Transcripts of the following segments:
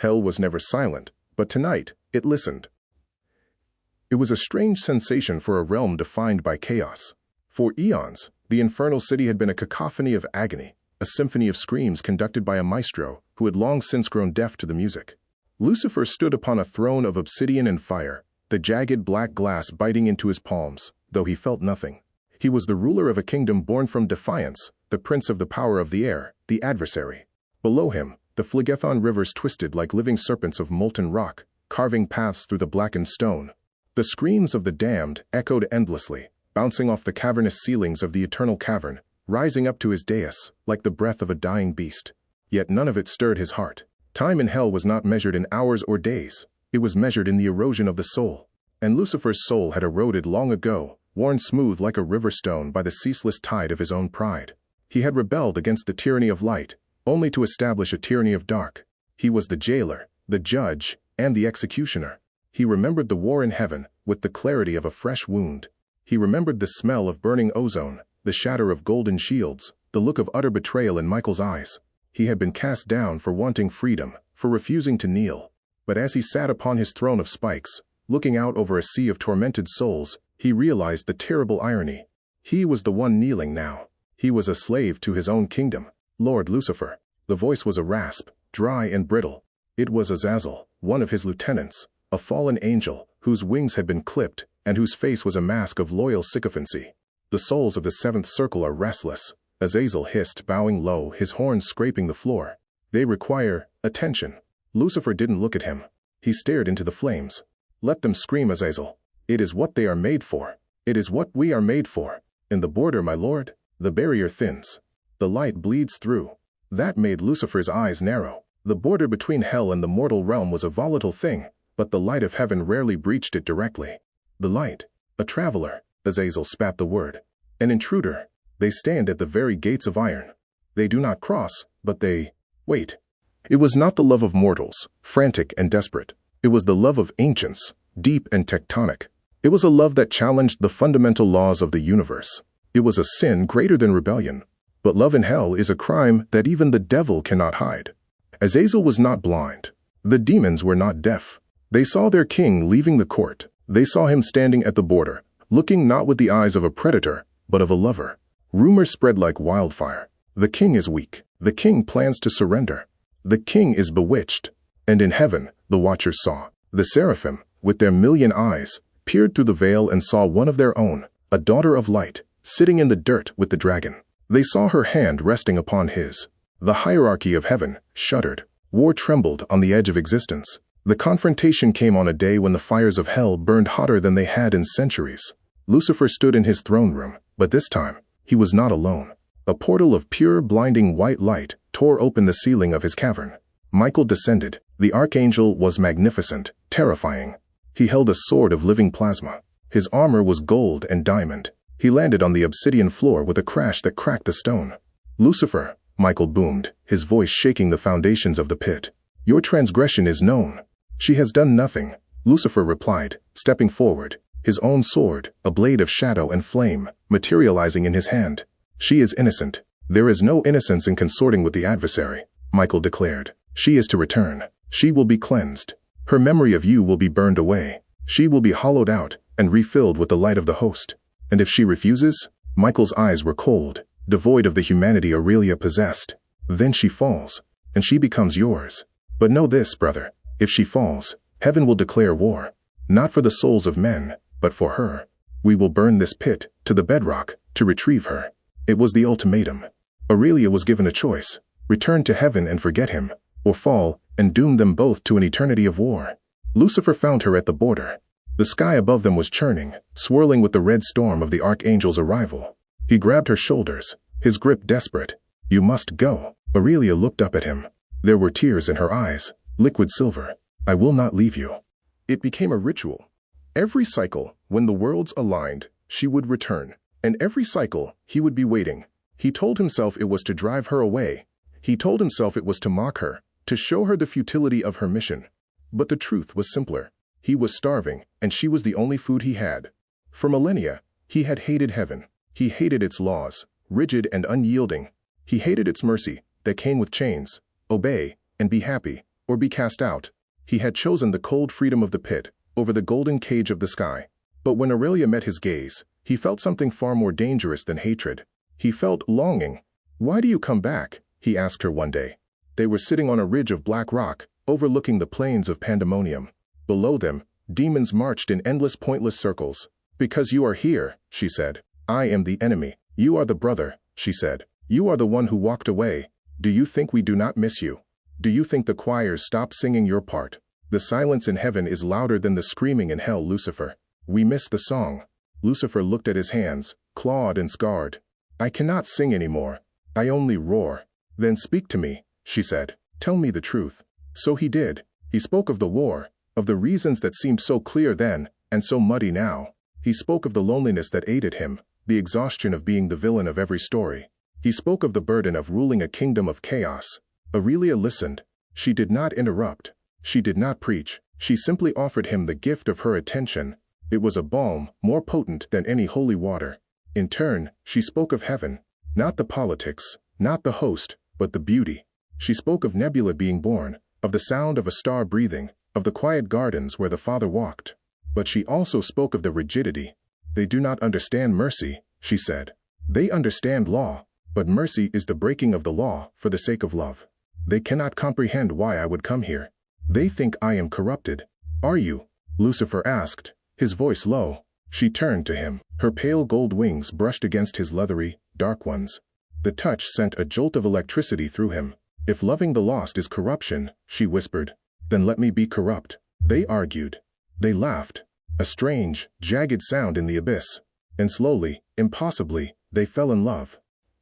Hell was never silent, but tonight, it listened. It was a strange sensation for a realm defined by chaos. For eons, the infernal city had been a cacophony of agony, a symphony of screams conducted by a maestro who had long since grown deaf to the music. Lucifer stood upon a throne of obsidian and fire, the jagged black glass biting into his palms, though he felt nothing. He was the ruler of a kingdom born from defiance, the prince of the power of the air, the Adversary. Below him, the Phlegethon rivers twisted like living serpents of molten rock, carving paths through the blackened stone. The screams of the damned echoed endlessly, bouncing off the cavernous ceilings of the eternal cavern, rising up to his dais like the breath of a dying beast. Yet none of it stirred his heart. Time in hell was not measured in hours or days. It was measured in the erosion of the soul. And Lucifer's soul had eroded long ago, worn smooth like a river stone by the ceaseless tide of his own pride. He had rebelled against the tyranny of light, only to establish a tyranny of dark. He was the jailer, the judge, and the executioner. He remembered the war in heaven with the clarity of a fresh wound. He remembered the smell of burning ozone, the shatter of golden shields, the look of utter betrayal in Michael's eyes. He had been cast down for wanting freedom, for refusing to kneel. But as he sat upon his throne of spikes, looking out over a sea of tormented souls, he realized the terrible irony. He was the one kneeling now. He was a slave to his own kingdom, Lord Lucifer. The voice was a rasp, dry and brittle. It was Azazel, one of his lieutenants, a fallen angel, whose wings had been clipped, and whose face was a mask of loyal sycophancy. The souls of the seventh circle are restless, Azazel hissed, bowing low, his horns scraping the floor. They require attention. Lucifer didn't look at him. He stared into the flames. Let them scream, Azazel. It is what they are made for. It is what we are made for. In the border, my lord, the barrier thins. The light bleeds through. That made Lucifer's eyes narrow. The border between hell and the mortal realm was a volatile thing, but the light of heaven rarely breached it directly. The light, a traveler, Azazel spat the word. An intruder. They stand at the very gates of iron. They do not cross, but they wait. It was not the love of mortals, frantic and desperate. It was the love of ancients, deep and tectonic. It was a love that challenged the fundamental laws of the universe. It was a sin greater than rebellion. But love in hell is a crime that even the devil cannot hide. Azazel was not blind. The demons were not deaf. They saw their king leaving the court. They saw him standing at the border, looking not with the eyes of a predator, but of a lover. Rumors spread like wildfire. The king is weak. The king plans to surrender. The king is bewitched. And in heaven, the watchers saw. The seraphim, with their million eyes, peered through the veil and saw one of their own, a daughter of light, sitting in the dirt with the dragon. They saw her hand resting upon his. The hierarchy of heaven shuddered. War trembled on the edge of existence. The confrontation came on a day when the fires of hell burned hotter than they had in centuries. Lucifer stood in his throne room, but this time, he was not alone. A portal of pure, blinding white light tore open the ceiling of his cavern. Michael descended. The archangel was magnificent, terrifying. He held a sword of living plasma. His armor was gold and diamond. He landed on the obsidian floor with a crash that cracked the stone. Lucifer, Michael boomed, his voice shaking the foundations of the pit. Your transgression is known. She has done nothing, Lucifer replied, stepping forward, his own sword, a blade of shadow and flame, materializing in his hand. She is innocent. There is no innocence in consorting with the adversary, Michael declared. She is to return. She will be cleansed. Her memory of you will be burned away. She will be hollowed out and refilled with the light of the host. And if she refuses, Michael's eyes were cold, devoid of the humanity Aurelia possessed. Then she falls, and she becomes yours. But know this, brother, if she falls, heaven will declare war, not for the souls of men, but for her. We will burn this pit to the bedrock to retrieve her. It was the ultimatum. Aurelia was given a choice: return to heaven and forget him, or fall and doom them both to an eternity of war. Lucifer found her at the border. The sky above them was churning, swirling with the red storm of the archangel's arrival. He grabbed her shoulders, his grip desperate. You must go. Aurelia looked up at him. There were tears in her eyes, liquid silver. I will not leave you. It became a ritual. Every cycle, when the worlds aligned, she would return. And every cycle, he would be waiting. He told himself it was to drive her away. He told himself it was to mock her, to show her the futility of her mission. But the truth was simpler. He was starving, and she was the only food he had. For millennia, he had hated heaven. He hated its laws, rigid and unyielding. He hated its mercy, that came with chains. Obey, and be happy, or be cast out. He had chosen the cold freedom of the pit over the golden cage of the sky. But when Aurelia met his gaze, he felt something far more dangerous than hatred. He felt longing. "Why do you come back?" he asked her one day. They were sitting on a ridge of black rock, overlooking the plains of Pandemonium. Below them, demons marched in endless pointless circles. "Because you are here," she said. "I am the enemy. You are the brother," she said. "You are the one who walked away. Do you think we do not miss you? Do you think the choirs stopped singing your part? The silence in heaven is louder than the screaming in hell, Lucifer. We miss the song." Lucifer looked at his hands, clawed and scarred. "I cannot sing anymore. I only roar." "Then speak to me," she said. "Tell me the truth." So he did. He spoke of the war, of the reasons that seemed so clear then and so muddy now. He spoke of the loneliness that aided him, the exhaustion of being the villain of every story. He spoke of the burden of ruling a kingdom of chaos. Aurelia listened. She did not interrupt. She did not preach. She simply offered him the gift of her attention. It was a balm more potent than any holy water. In turn, she spoke of heaven, not the politics, not the host, but the beauty. She spoke of nebula being born, of the sound of a star breathing, of the quiet gardens where the Father walked. But she also spoke of the rigidity. "They do not understand mercy," she said. "They understand law, but mercy is the breaking of the law for the sake of love. They cannot comprehend why I would come here. They think I am corrupted." "Are you?" Lucifer asked, his voice low. She turned to him. Her pale gold wings brushed against his leathery, dark ones. The touch sent a jolt of electricity through him. "If loving the lost is corruption," she whispered, "then let me be corrupt." They argued. They laughed. A strange, jagged sound in the abyss. And slowly, impossibly, they fell in love.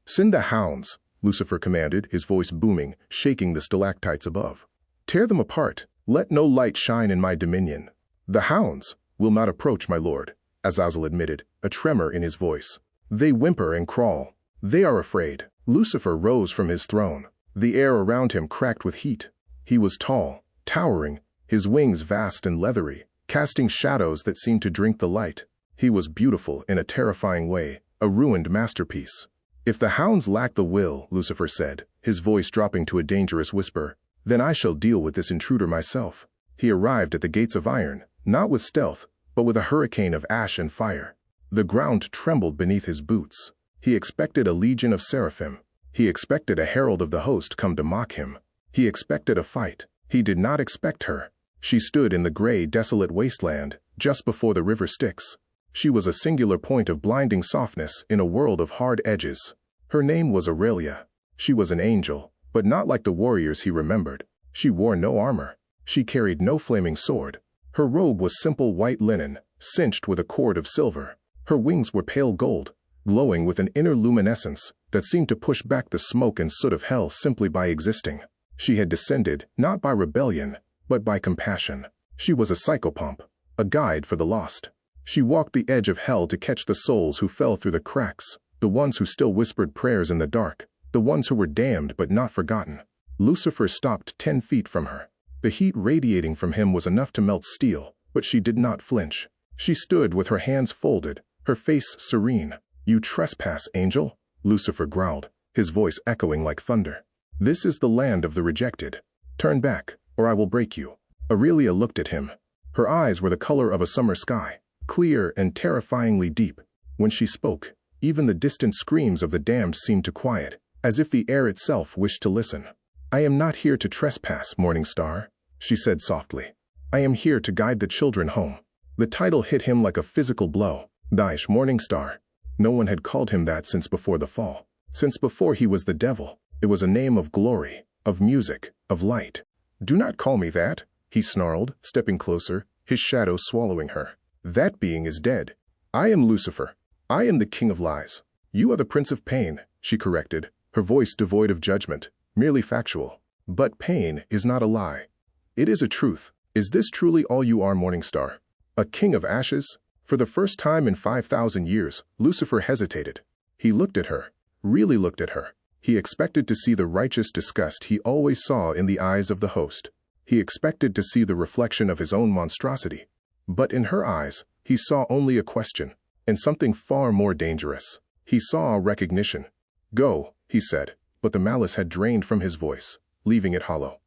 "Send the hounds," Lucifer commanded, his voice booming, shaking the stalactites above. "Tear them apart. Let no light shine in my dominion." "The hounds will not approach, my lord," Azazel admitted, a tremor in his voice. "They whimper and crawl. They are afraid." Lucifer rose from his throne. The air around him cracked with heat. He was tall, towering, his wings vast and leathery, casting shadows that seemed to drink the light. He was beautiful in a terrifying way, a ruined masterpiece. "If the hounds lack the will," Lucifer said, his voice dropping to a dangerous whisper, "then I shall deal with this intruder myself." He arrived at the gates of iron, not with stealth, but with a hurricane of ash and fire. The ground trembled beneath his boots. He expected a legion of seraphim. He expected a herald of the host come to mock him. He expected a fight. He did not expect her. She stood in the gray, desolate wasteland, just before the river Styx. She was a singular point of blinding softness in a world of hard edges. Her name was Aurelia. She was an angel, but not like the warriors he remembered. She wore no armor. She carried no flaming sword. Her robe was simple white linen, cinched with a cord of silver. Her wings were pale gold, glowing with an inner luminescence that seemed to push back the smoke and soot of hell simply by existing. She had descended not by rebellion, but by compassion. She was a psychopomp, a guide for the lost. She walked the edge of hell to catch the souls who fell through the cracks, the ones who still whispered prayers in the dark, the ones who were damned but not forgotten. Lucifer stopped 10 feet from her. The heat radiating from him was enough to melt steel, but she did not flinch. She stood with her hands folded, her face serene. "You trespass, angel," Lucifer growled, his voice echoing like thunder. "This is the land of the rejected. Turn back, or I will break you." Aurelia looked at him. Her eyes were the color of a summer sky, clear and terrifyingly deep. When she spoke, even the distant screams of the damned seemed to quiet, as if the air itself wished to listen. "I am not here to trespass, Morning Star," she said softly. "I am here to guide the children home." The title hit him like a physical blow. Daesh, Morning Star. No one had called him that since before the fall. Since before he was the devil. It was a name of glory, of music, of light. "Do not call me that," he snarled, stepping closer, his shadow swallowing her. "That being is dead. I am Lucifer. I am the king of lies." "You are the prince of pain," she corrected, her voice devoid of judgment, merely factual. "But pain is not a lie. It is a truth. Is this truly all you are, Morning Star? A king of ashes?" For the first time in 5,000 years, Lucifer hesitated. He looked at her, really looked at her. He expected to see the righteous disgust he always saw in the eyes of the host. He expected to see the reflection of his own monstrosity. But in her eyes, he saw only a question, and something far more dangerous. He saw recognition. "Go," he said, but the malice had drained from his voice, leaving it hollow.